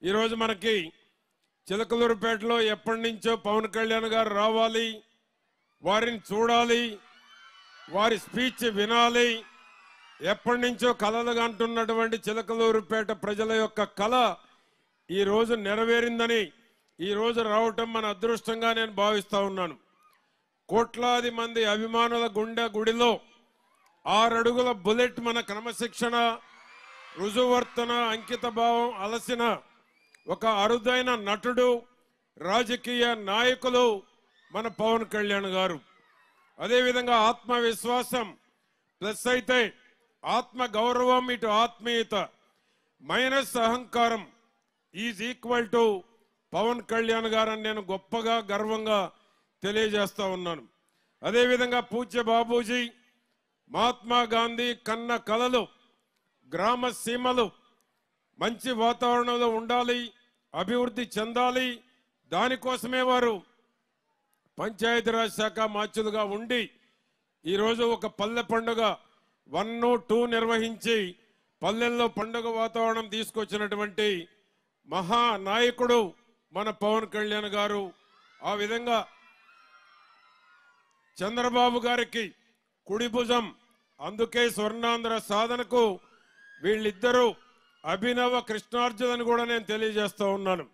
ఈరోజు మనకి చిలకలూరుపేటలో ఎప్పటి నుంచో పవన్ కళ్యాణ్ గారు రావాలి, వారిని చూడాలి, వారి స్పీచ్ వినాలి, ఎప్పటి నుంచో కలలుగా అంటున్నటువంటి చిలకలూరుపేట ప్రజల యొక్క కళ ఈ రోజు నెరవేరిందని ఈ రోజు రావటం మన అదృష్టంగా నేను భావిస్తా ఉన్నాను. కోట్లాది మంది అభిమానుల గుడిలో 6 అడుగుల బుల్లెట్ మన క్రమశిక్షణ, రుజువర్తన, అంకిత భావం అలసిన ఒక అరుదైన నటుడు, రాజకీయ నాయకులు మన పవన్ కళ్యాణ్ గారు. అదేవిధంగా ఆత్మవిశ్వాసం ప్లస్ అయితే ఆత్మ గౌరవం, ఇటు ఆత్మీయత మైనస్ అహంకారం is equal to Pawan Kalyan గారని నేను గొప్పగా గర్వంగా తెలియజేస్తా ఉన్నాను. అదేవిధంగా పూజ్య బాబూజీ, మహాత్మా గాంధీ కన్న కలలు గ్రామ సీమలు మంచి వాతావరణంలో ఉండాలి, అభివృద్ధి చెందాలి. దానికోసమే వారు పంచాయతీరాజ్ శాఖ మార్చులుగా ఉండి ఈరోజు ఒక పల్లె పండుగ 1, 2 నిర్వహించి పల్లెల్లో పండుగ వాతావరణం తీసుకొచ్చినటువంటి మహానాయకుడు మన పవన్ కళ్యాణ్ గారు. ఆ విధంగా చంద్రబాబు గారికి కుడి భుజం, అందుకే స్వర్ణాంధ్ర సాధనకు వీళ్ళిద్దరూ అభినవ కృష్ణార్జునని కూడా నేను తెలియజేస్తా ఉన్నాను.